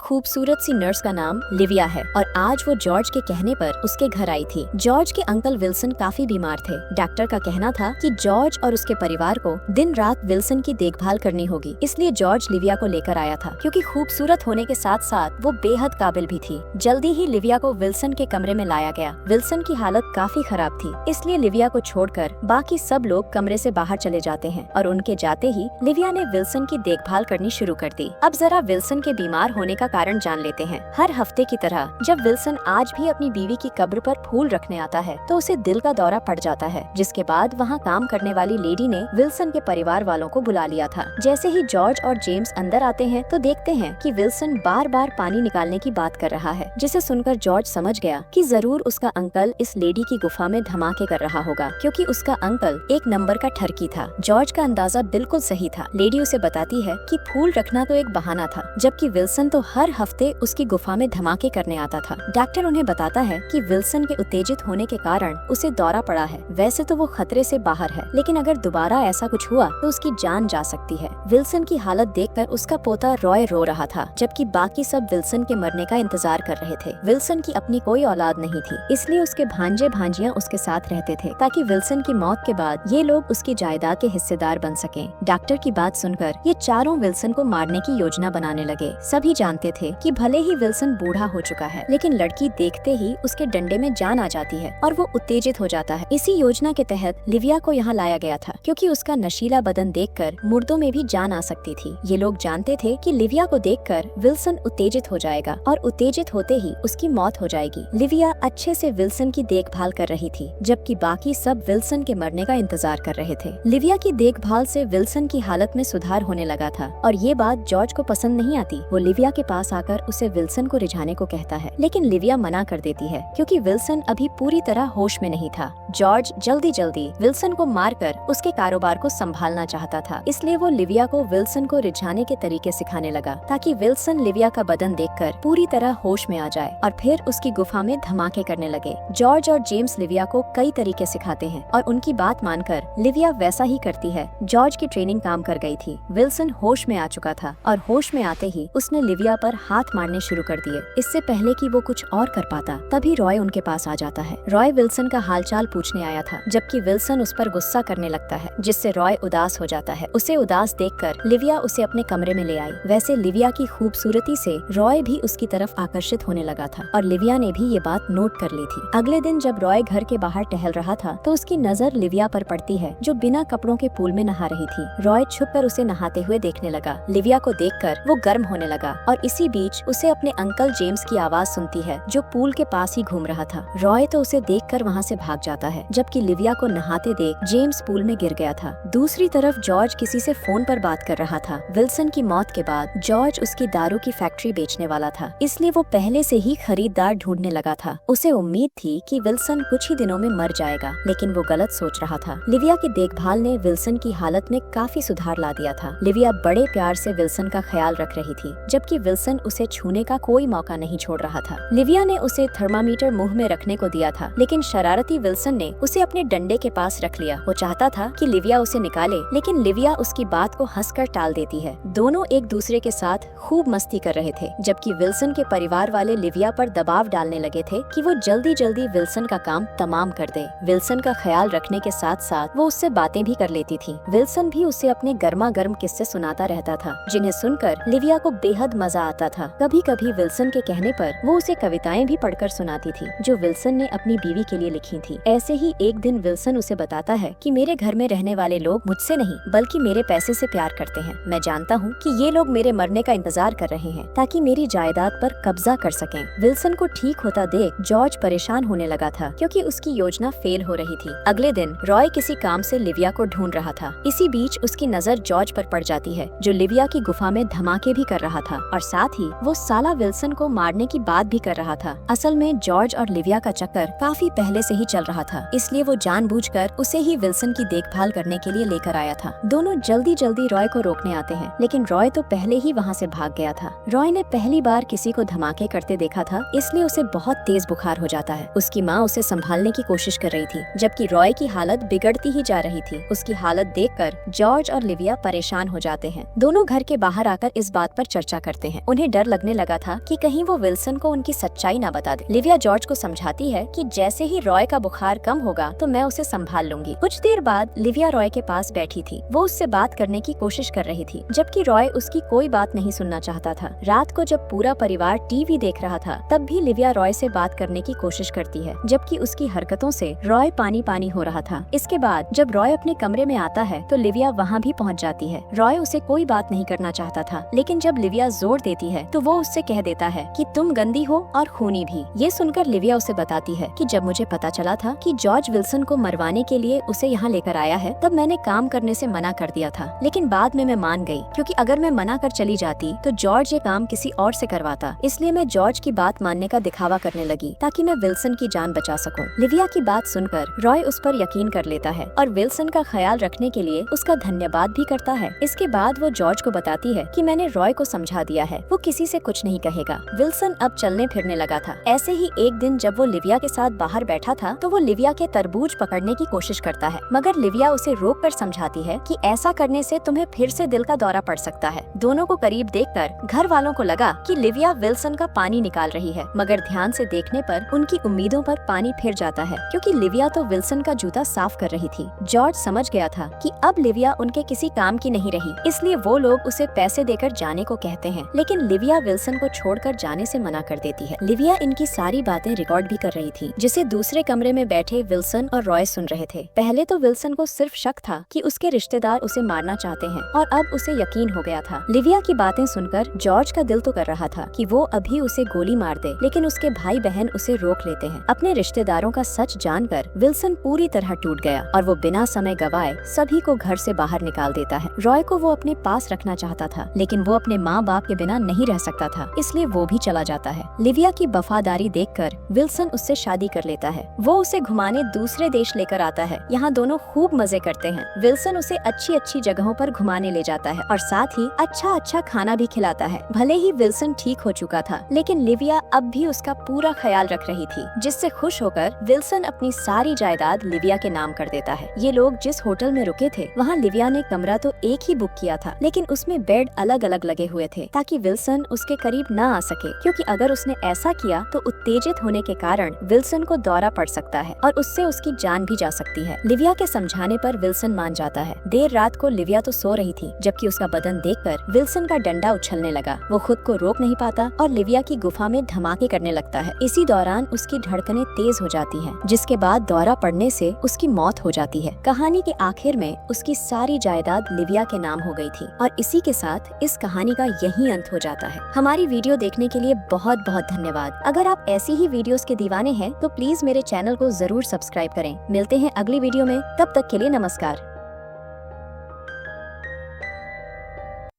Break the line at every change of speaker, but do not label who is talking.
खूबसूरत सी नर्स का नाम लिविया है और आज वो जॉर्ज के कहने पर उसके घर आई थी। जॉर्ज के अंकल विल्सन काफी बीमार थे। डॉक्टर का कहना था कि जॉर्ज और उसके परिवार को दिन रात विल्सन की देखभाल करनी होगी, इसलिए जॉर्ज लिविया को लेकर आया था। क्योंकि खूबसूरत होने के साथ साथ वो बेहद काबिल भी थी। जल्दी ही लिविया को विल्सन के कमरे में लाया गया। विल्सन की हालत काफी खराब थी, इसलिए लिविया को छोड़कर बाकी सब लोग कमरे से बाहर चले जाते हैं और उनके जाते ही लिविया ने विल्सन की देखभाल करनी शुरू कर दी। अब जरा विल्सन के बीमार होने का कारण जान लेते हैं। हर हफ्ते की तरह जब विल्सन आज भी अपनी बीवी की कब्र पर फूल रखने आता है तो उसे दिल का दौरा पड़ जाता है, जिसके बाद वहाँ काम करने वाली लेडी ने विल्सन के परिवार वालों को बुला लिया था। जैसे ही जॉर्ज और जेम्स अंदर आते हैं तो देखते हैं कि विल्सन बार बार पानी निकालने की बात कर रहा है, जिसे सुनकर जॉर्ज समझ गया कि जरूर उसका अंकल इस लेडी की गुफा में धमाके कर रहा होगा, क्योंकि उसका अंकल एक नंबर का ठरकी था। जॉर्ज का अंदाजा बिल्कुल सही था। लेडी उसे बताती है कि फूल रखना तो एक बहाना था, जबकि विल्सन तो हर हफ्ते उसकी गुफा में धमाके करने आता था। डॉक्टर उन्हें बताता है कि विल्सन के उत्तेजित होने के कारण उसे दौरा पड़ा है। वैसे तो वो खतरे से बाहर है, लेकिन अगर दोबारा ऐसा कुछ हुआ तो उसकी जान जा सकती है। विल्सन की हालत देखकर उसका पोता रॉय रो रहा था, जबकि बाकी सब विल्सन के मरने का इंतजार कर रहे थे। विल्सन की अपनी कोई औलाद नहीं थी, इसलिए उसके भांजे भांजियां उसके साथ रहते थे, ताकि विल्सन की मौत के बाद ये लोग उसकी जायदाद के हिस्सेदार बन सकें। डॉक्टर की बात सुनकर ये चारों विल्सन को मारने की योजना बनाने लगे। सभी जानते थे कि भले ही विल्सन बूढ़ा हो चुका है, लेकिन लड़की देखते ही उसके डंडे में जान आ जाती है और वो उत्तेजित हो जाता है। इसी योजना के तहत लिविया को यहाँ लाया गया था, क्योंकि उसका नशीला बदन देखकर मुर्दों में भी जान आ सकती थी। ये लोग जानते थे कि लिविया को देखकर विल्सन उत्तेजित हो जाएगा और उत्तेजित होते ही उसकी मौत हो जाएगी। लिविया अच्छे से विल्सन की देखभाल कर रही थी, जबकि बाकी सब विल्सन के मरने का इंतजार कर रहे थे। लिविया की देखभाल से विल्सन की हालत में सुधार होने लगा था और ये बात जॉर्ज को पसंद नहीं आती। वो लिविया के पास आकर उसे विल्सन को रिझाने को कहता है, लेकिन लिविया मना कर देती है, क्योंकि विल्सन अभी पूरी तरह होश में नहीं था। जॉर्ज जल्दी जल्दी विल्सन को मारकर उसके कारोबार को संभालना चाहता था, इसलिए वो लिविया को विल्सन को रिझाने के तरीके सिखाने लगा, ताकि विल्सन लिविया का बदन देखकर पूरी तरह होश में आ जाए और फिर उसकी गुफा में धमाके करने लगे। जॉर्ज और जेम्स लिविया को कई तरीके सिखाते हैं और उनकी बात मानकर लिविया वैसा ही करती है। जॉर्ज की ट्रेनिंग काम कर गई थी। विल्सन होश में आ चुका था और होश में आते ही उसने लिविया पर हाथ मारने शुरू कर दिए। इससे पहले कि वो कुछ और कर पाता, तभी रॉय उनके पास आ जाता है। रॉय विल्सन का हालचाल पूछने आया था, जबकि विल्सन उस पर गुस्सा करने लगता है, जिससे रॉय उदास हो जाता है। उसे उदास देखकर लिविया उसे अपने कमरे में ले आई। वैसे लिविया की खूबसूरती से रॉय भी उसकी तरफ आकर्षित होने लगा था और लिविया ने भी ये बात नोट कर ली थी। अगले दिन जब रॉय घर के बाहर टहल रहा था तो उसकी नजर लिविया पर पड़ती है, जो बिना कपड़ों के पूल में नहा रही थी। रॉय छुपकर उसे नहाते हुए देखने लगा। लिविया को देखकर वो गर्म होने लगा और इसी बीच उसे अपने अंकल जेम्स की आवाज सुनती है, जो पूल के पास ही घूम रहा था। रॉय तो उसे देखकर वहाँ से भाग जाता है, जबकि लिविया को नहाते देख जेम्स पूल में गिर गया था। दूसरी तरफ जॉर्ज किसी से फोन पर बात कर रहा था। विल्सन की मौत के बाद जॉर्ज उसकी दारू की फैक्ट्री बेचने वाला था, इसलिए वो पहले से ही खरीदार ढूंढने लगा था। उसे उम्मीद थी कि विल्सन कुछ ही दिनों में मर जाएगा, लेकिन वो गलत सोच रहा था। लिविया की देखभाल ने विल्सन की हालत में काफी सुधार ला दिया था। लिविया बड़े प्यार से विल्सन का ख्याल रख रही थी, जबकि विल्सन उसे छूने का कोई मौका नहीं छोड़ रहा था। लिविया ने उसे थर्मामीटर मुंह में रखने को दिया था, लेकिन शरारती विल्सन ने उसे अपने डंडे के पास रख लिया। वो चाहता था कि लिविया उसे निकाले, लेकिन लिविया उसकी बात को हंसकर टाल देती है। दोनों एक दूसरे के साथ खूब मस्ती कर रहे थे, जबकि विल्सन के परिवार वाले लिविया पर दबाव डालने लगे थे कि वो जल्दी जल्दी विल्सन का काम तमाम कर दे। विल्सन का ख्याल रखने के साथ साथ वो उससे बातें भी कर लेती थी। विल्सन भी उसे अपने गर्मा गर्म किस्से सुनाता रहता था, जिन्हें सुनकर लिविया को बेहद मजा आता था। कभी कभी विल्सन के कहने पर वो उसे कविताएं भी पढ़कर सुनाती थी, जो विल्सन ने अपनी बीवी के लिए लिखी थी। ऐसे ही एक दिन विल्सन उसे बताता है कि मेरे घर में रहने वाले लोग मुझसे नहीं बल्कि मेरे पैसे से प्यार करते हैं। मैं जानता हूँ कि ये लोग मेरे मरने का इंतजार कर रहे हैं, ताकि मेरी जायदाद पर कब्जा कर सकें। विल्सन को ठीक होता देख जॉर्ज परेशान होने लगा था, क्योंकि उसकी योजना फेल हो रही थी। अगले दिन रॉय किसी काम से लिविया को ढूंढ रहा था। इसी बीच उसकी नजर जॉर्ज पर पड़ जाती है, जो लिविया की गुफा में धमाके भी कर रहा था और साथ ही वो साला विल्सन को मारने की बात भी कर रहा था। असल में जॉर्ज और लिविया का चक्कर काफी पहले से ही चल रहा था, इसलिए वो जानबूझकर उसे ही विल्सन की देखभाल करने के लिए लेकर आया था। दोनों जल्दी जल्दी रॉय को रोकने आते हैं, लेकिन रॉय तो पहले ही वहाँ से भाग गया था। रॉय ने पहली बार किसी को धमाके करते देखा था, इसलिए उसे बहुत तेज बुखार हो जाता है। उसकी माँ उसे संभालने की कोशिश कर रही थी, जबकि रॉय की हालत बिगड़ती ही जा रही थी। उसकी हालत देखकर जॉर्ज और लिविया परेशान हो जाते हैं। दोनों घर के बाहर आकर इस बात पर चर्चा करते हैं। उन्हें डर लगने लगा था कि कहीं वो विल्सन को उनकी सच्चाई ना बता दे। लिविया जॉर्ज को समझाती है कि जैसे ही रॉय का बुखार कम होगा तो मैं उसे संभाल लूंगी। कुछ देर बाद लिविया रॉय के पास बैठी थी। वो उससे बात करने की कोशिश कर रही थी, जबकि रॉय उसकी कोई बात नहीं सुनना चाहता था। रात को जब पूरा परिवार टीवी देख रहा था, तब भी लिविया रॉय से बात करने की कोशिश करती है, जबकि उसकी हरकतों से रॉय पानी पानी हो रहा था। इसके बाद जब रॉय अपने कमरे में आता है तो लिविया वहाँ भी पहुँच जाती है। रॉय उसे कोई बात नहीं करना चाहता था, लेकिन जब लिविया जोर देती है तो वो उससे कह देता है कि तुम गंदी हो और खूनी भी। ये सुनकर लिविया उसे बताती है कि जब मुझे पता चला था कि जॉर्ज विल्सन को मरवाने के लिए उसे यहाँ लेकर आया है, तब मैंने काम करने से मना कर दिया था, लेकिन बाद में मैं मान गई, क्योंकि अगर मैं मना कर चली जाती तो जॉर्ज ये काम किसी और से करवाता। इसलिए मैं जॉर्ज की बात मानने का दिखावा करने लगी ताकि मैं विल्सन की जान बचा सकूं। लिविया की बात सुनकर रॉय उस पर यकीन कर लेता है और विल्सन का ख्याल रखने के लिए उसका धन्यवाद भी करता है। इसके बाद वो जॉर्ज को बताती है कि मैंने रॉय को समझा दिया है, वो किसी से कुछ नहीं कहेगा। विल्सन अब चलने फिरने लगा था। ऐसे ही एक दिन जब वो लिविया के साथ बाहर बैठा था तो वो लिविया के तरबूज पकड़ने की कोशिश करता है, मगर लिविया उसे रोक कर समझाती है कि ऐसा करने से तुम्हें फिर से दिल का दौरा पड़ सकता है। दोनों को करीब देखकर घर वालों को लगा कि लिविया विल्सन का पानी निकाल रही है, मगर ध्यान से देखने पर उनकी उम्मीदों पर पानी फिर जाता है, क्योंकि लिविया तो विल्सन का जूता साफ कर रही थी। जॉर्ज समझ गया था कि अब लिविया उनके किसी काम की नहीं रही, इसलिए वो लोग उसे पैसे देकर जाने को कहते हैं, लेकिन लिविया विल्सन को छोड़कर जाने से मना कर देती है। लिविया इनकी सारी बातें रिकॉर्ड भी कर रही थी, जिसे दूसरे कमरे में बैठे विल्सन और रॉय सुन रहे थे। पहले तो विल्सन को सिर्फ शक था कि उसके रिश्तेदार उसे मारना चाहते हैं, और अब उसे यकीन हो गया था। लिविया की बातें सुनकर जॉर्ज का दिल तो कर रहा था कि वो अभी उसे गोली मार दे, लेकिन उसके भाई बहन उसे रोक लेते हैं। अपने रिश्तेदारों का सच जानकर विल्सन पूरी तरह टूट गया और वो बिना समय गवाए सभी को घर से बाहर निकाल देता है। रॉय को वो अपने पास रखना चाहता था, लेकिन वो अपने माँ बाप के बिना नहीं रह सकता था, इसलिए वो भी चला जाता है। लिविया की वफादारी देखकर विल्सन उससे शादी कर लेता है। वो उसे घुमाने दूसरे देश लेकर आता है। यहाँ दोनों खूब मजे करते हैं। विल्सन उसे अच्छी अच्छी जगहों पर घुमाने ले जाता है और साथ ही अच्छा अच्छा खाना भी खिलाता है। भले ही विल्सन ठीक हो चुका था, लेकिन लिविया अब भी उसका पूरा ख्याल रख रही थी, जिससे खुश होकर विल्सन अपनी सारी जायदाद लिविया के नाम कर देता है। ये लोग जिस होटल में रुके थे, वहाँ लिविया ने कमरा तो एक ही बुक किया था, लेकिन उसमें बेड अलग अलग लगे हुए थे ताकि विल्सन उसके करीब न आ सके, क्योंकि अगर उसने ऐसा किया तो उत्तेजित होने के कारण विल्सन को दौरा पड़ सकता है और उससे उसकी जान भी जा सकती है। लिविया के समझाने पर विल्सन मान जाता है। देर रात को लिविया तो सो रही थी, जबकि उसका बदन देखकर विल्सन का डंडा उछलने लगा। वो खुद को रोक नहीं पाता और लिविया की गुफा में धमाके करने लगता है। इसी दौरान उसकी धड़कनें तेज हो जाती हैं, जिसके बाद दौरा पड़ने से उसकी मौत हो जाती है। कहानी के आखिर में उसकी सारी जायदाद लिविया के नाम हो गई थी और इसी के साथ इस कहानी का यही अंत हो जाता है। हमारी वीडियो देखने के लिए बहुत बहुत धन्यवाद। अगर आप ऐसी ही वीडियोस के दीवाने हैं तो प्लीज मेरे चैनल को जरूर सब्सक्राइब करें। मिलते हैं अगली वीडियो में, तब तक के लिए नमस्कार।